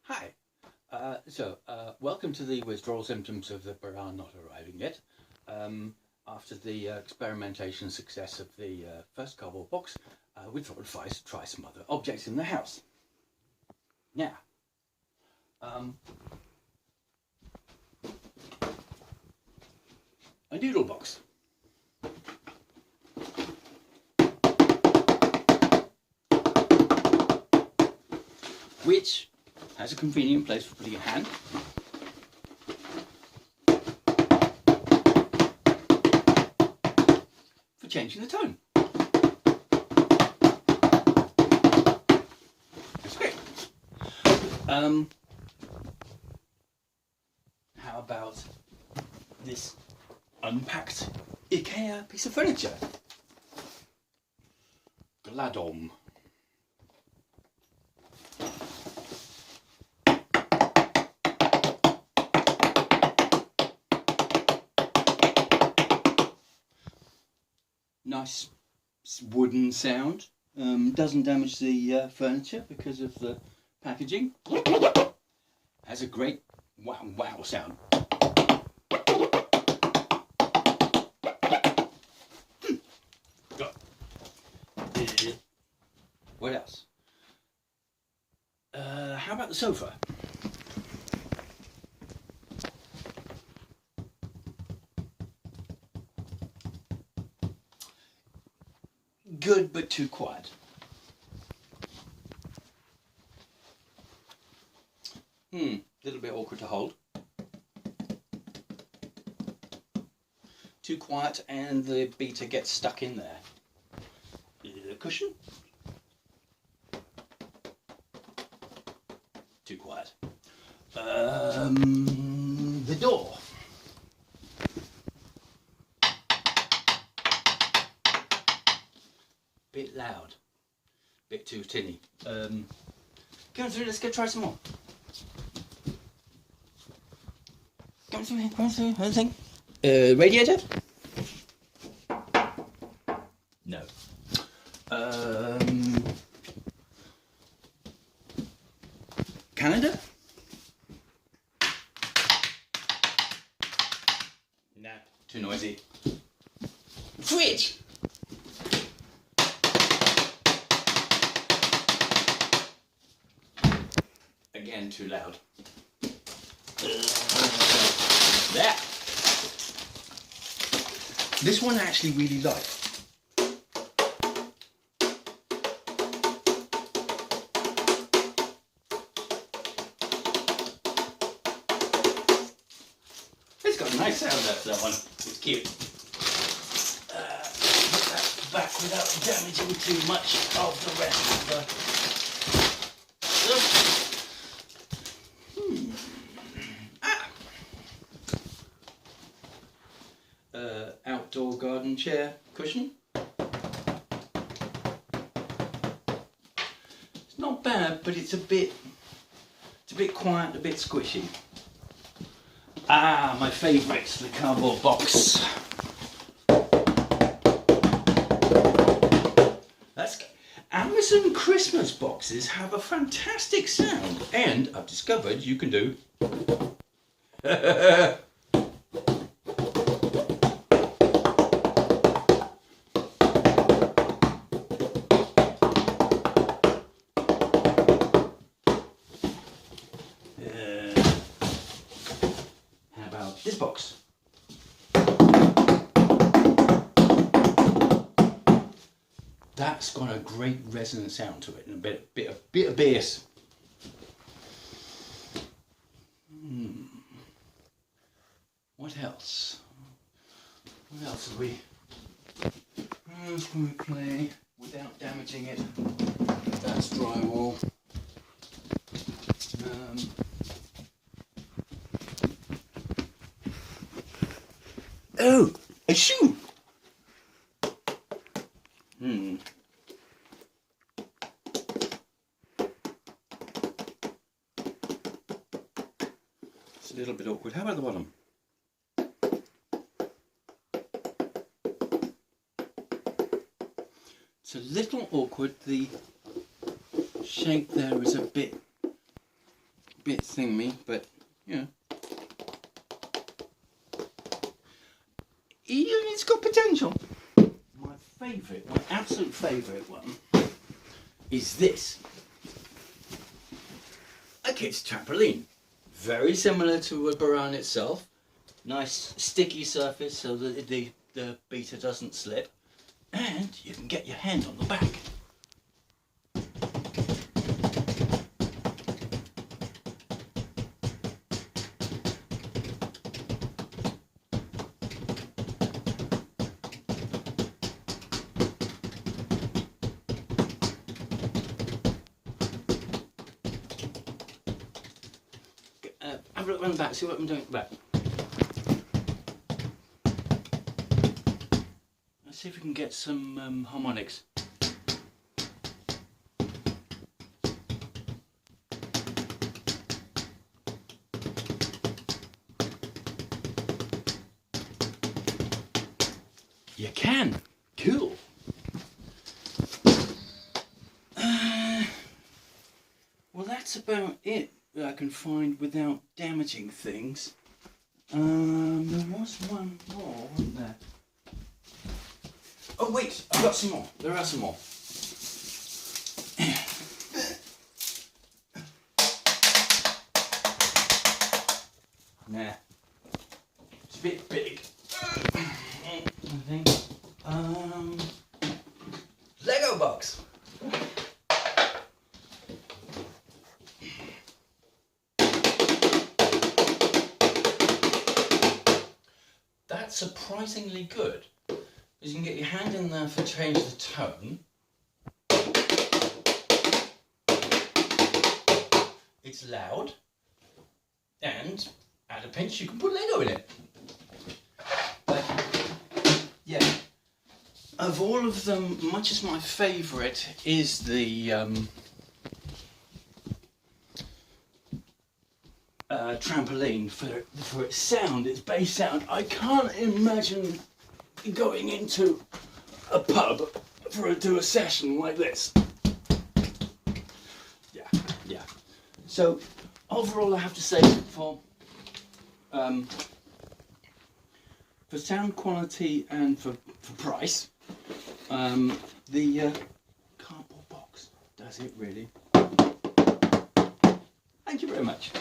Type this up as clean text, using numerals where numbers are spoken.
Hi. Welcome to the withdrawal symptoms of the bodhran not arriving yet. After the experimentation success of the first cardboard box, we thought we'd try some other objects in the house. Now, a noodle box. Which has a convenient place for putting your hand. For changing the tone. That's great. How about this unpacked Ikea piece of furniture? Gladom. Nice wooden sound, doesn't damage the furniture because of the packaging. Has a great wow sound. What else? How about the sofa? Good, but too quiet. Little bit awkward to hold. Too quiet, and the beater gets stuck in there. The cushion. Too quiet. The door. Bit loud, bit too tinny. Go through, let's go try some more. Go through, anything? Radiator? No. Calendar? No, too noisy. Fridge? Again, too loud. There. This one I actually really like. It's got a nice sound that one. It's cute. Put that back without damaging too much of the rest of the stuff. Outdoor garden chair cushion. It's not bad, but it's a bit quiet, a bit squishy. My favourite, the cardboard box. Amazon Christmas boxes have a fantastic sound, and I've discovered you can do how about this box? That's got a great resonant sound to it, and a bit of bass. What else? What else have we? Can we play without damaging it? That's drywall. Oh, a shoe. It's a little bit awkward. How about the bottom? It's a little awkward. The shape there is a bit bit thingy, but yeah. It's got potential. My favourite, my absolute favourite one is this. A kid's trampoline. Very similar to a bodhran itself. Nice sticky surface so that the beater doesn't slip. And you can get your hand on the back. Have a look around the back, see what I'm doing at the back. Let's see if we can get some harmonics. You can. Cool. Well, that's about it that I can find without damaging things. There was one more, wasn't there? Oh wait, I've got some more. There are some more. Nah, it's a bit big. I think. Lego box. That's surprisingly good, because you can get your hand in there for change the tone. It's loud, and at a pinch you can put Lego in it. But yeah, of all of them, much as my favourite is the trampoline for its sound, its bass sound. I can't imagine going into a pub to do a session like this. Yeah. So overall, I have to say for sound quality and for price, the cardboard box does it really. Thank you very much.